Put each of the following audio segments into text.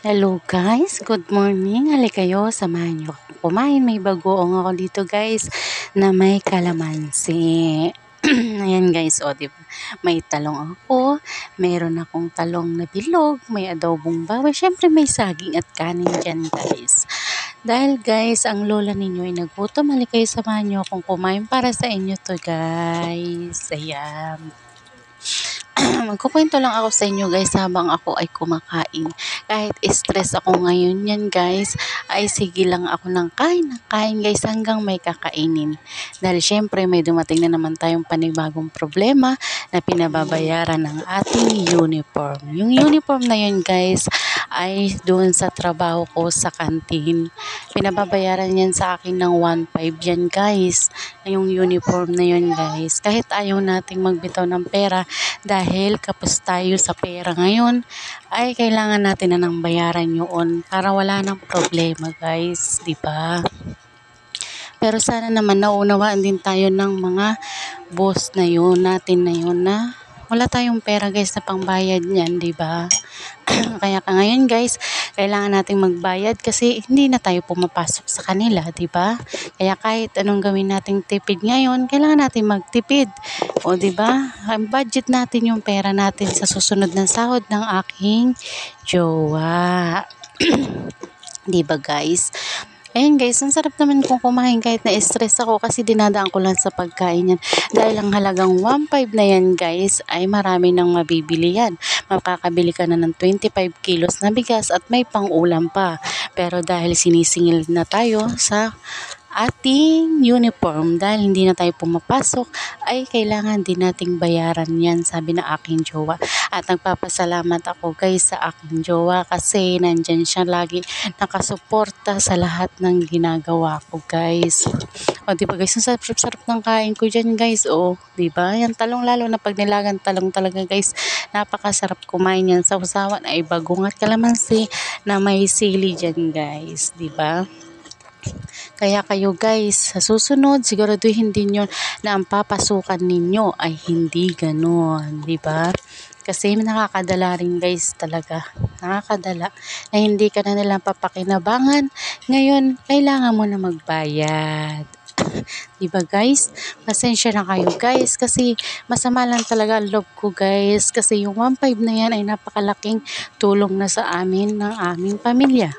Hello guys, good morning. Halika kayo, samahan niyo akong kumain. May bagoong ako dito guys na may kalamansi. Ayan guys, o diba? May talong ako, meron akong talong na bilog, may adobong baboy. Syempre may saging at kanin dyan guys. Dahil guys, ang lola ninyo ay nagutom. Halika kayo, samahan niyo akong kumain para sa inyo to guys. Ayan. Magkukwento lang ako sa inyo guys habang ako ay kumakain. Kahit stress ako ngayon yan guys, ay sige lang ako ng kain guys hanggang may kakainin. Dahil syempre may dumating na naman tayong panibagong problema na pinababayaran ng ating uniform. Yung uniform na yun guys ay doon sa trabaho ko sa kantin. Pinababayaran yan sa akin ng 1.5 yan guys. Yung uniform na yun guys. Kahit ayaw nating magbitaw ng pera dahil kapos tayo sa pera ngayon, ay kailangan natin na ng bayaran yun para wala nang problema guys, di ba? Pero sana naman naunawaan din tayo ng mga boss na yun, natin na yun na wala tayong pera guys na pangbayad niyan, di ba? Kaya ngayon guys, kailangan nating magbayad kasi hindi na tayo pumapasok sa kanila, di ba? Kaya kahit anong gawin nating tipid ngayon, kailangan nating magtipid. O di ba? Budget natin yung pera natin sa susunod na sahod ng aking jowa. Di ba guys? Ayan guys, ang sarap naman kung kumain kahit na-stress ako kasi dinadaan ko lang sa pagkain yan. Dahil ang halagang 1.5 na yan guys ay marami nang mabibili yan. Makakabili ka na ng 25 kilos na bigas at may pang-ulam pa. Pero dahil sinisingil na tayo sa ating uniform dahil hindi na tayo pumapasok ay kailangan din nating bayaran yan, sabi na aking jowa. At nagpapasalamat ako guys sa aking jowa kasi nandyan siya lagi nakasuporta sa lahat ng ginagawa ko guys. O diba guys, ang sarap-sarap ng kain ko dyan guys. O diba, yan talong lalo na pag nilagang talong talaga guys, napakasarap kumain yan. Sa usawan ay bagong at kalamansi na may sili dyan guys, diba? Kaya kayo guys, sa susunod siguraduhin din yun na ang papasukan ninyo ay hindi ganon, di ba? Kasi nakakadala rin guys talaga. Nakakadala na hindi ka na nilang papakinabangan. Ngayon, kailangan mo na magbayad. Diba guys? Pasensya na kayo guys kasi masama lang talaga ang loob ko guys kasi yung 1.5 na yan ay napakalaking tulong na sa amin ng aming pamilya.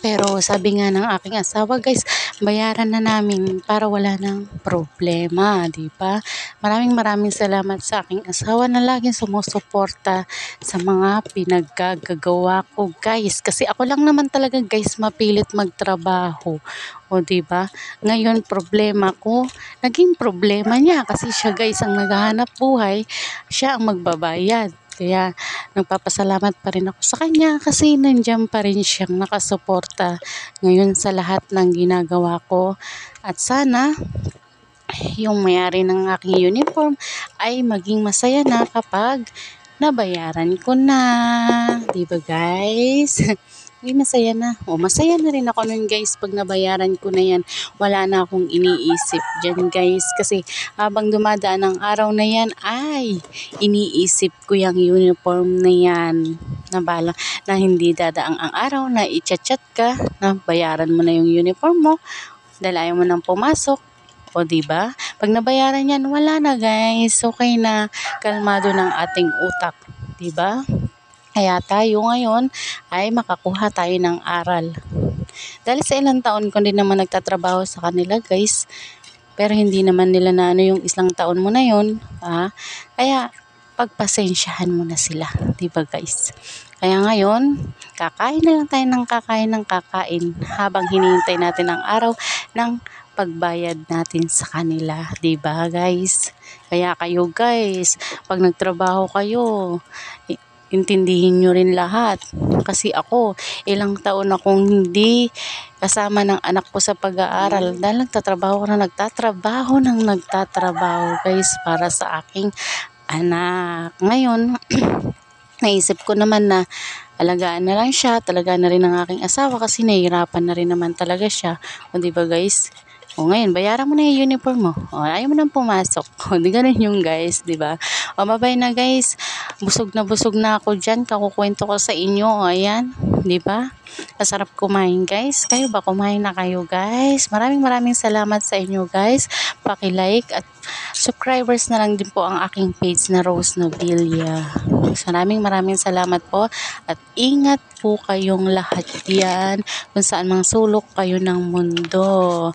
Pero sabi nga ng aking asawa guys, bayaran na namin para wala nang problema, di ba? Maraming salamat sa aking asawa na laging sumusuporta sa mga pinaggagawa ko guys. Kasi ako lang naman talaga guys mapilit magtrabaho. O di ba? Ngayon problema ko, naging problema niya kasi siya guys ang naghahanap buhay, siya ang magbabayad. Kaya nagpapasalamat pa rin ako sa kanya kasi nandiyan pa rin siyang nakasuporta ngayon sa lahat ng ginagawa ko. At sana yung may-ari ng aking uniform ay maging masaya na kapag nabayaran ko na. Diba guys? Ay, masaya na. O, masaya na rin ako nun guys pag nabayaran ko na yan. Wala na akong iniisip dyan guys. Kasi habang dumadaan ang araw na yan, ay iniisip ko yung uniform na yan. Na hindi dadaang ang araw na i-chat ka na bayaran mo na yung uniform mo dahil ayaw mo nang pumasok. O diba? Pag nabayaran yan, wala na guys. Okay na, kalmado ng ating utak. Diba? Kaya tayo ngayon ay makakuha tayo ng aral. Dahil sa ilang taon ko din naman nagtatrabaho sa kanila guys. Pero hindi naman nila na ano yung isang taon mo na yun. Kaya pagpasensyahan mo na sila. Diba guys? Kaya ngayon, kakain na lang tayo ng kakain habang hinihintay natin ang araw ng pagbayad natin sa kanila. Diba guys? Kaya kayo guys, pag nagtrabaho kayo, intindihin nyo rin lahat. Kasi ako, ilang taon akong hindi kasama ng anak ko sa pag-aaral dahil nagtatrabaho guys para sa aking anak. Ngayon, naisip ko naman na alagaan na lang siya, talaga na rin ng aking asawa kasi nahihirapan na rin naman talaga siya. O diba guys? O ngayon, bayaran mo na yung uniform mo. O ayaw mo nang pumasok. O di ganun yung guys, di ba? O bye na guys. Busog na ako dyan. Kakukwento ko sa inyo. O ayan, di ba? Masarap kumain guys. Kayo ba? Kumain na kayo guys. Maraming salamat sa inyo guys. Paki-like at subscribers na lang din po ang aking page na Rose Novilla. Maraming salamat po at ingat po kayong lahat diyan kung saan mang sulok kayo ng mundo.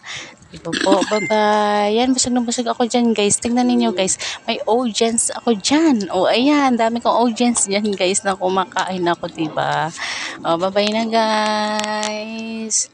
Ito po, bye-bye. Yan, busog na busog ako dyan, guys. Tingnan ninyo, guys. May audience ako dyan. O, ayan, dami kong audience dyan, guys, na kumakain ako, diba? O, bye-bye na, guys.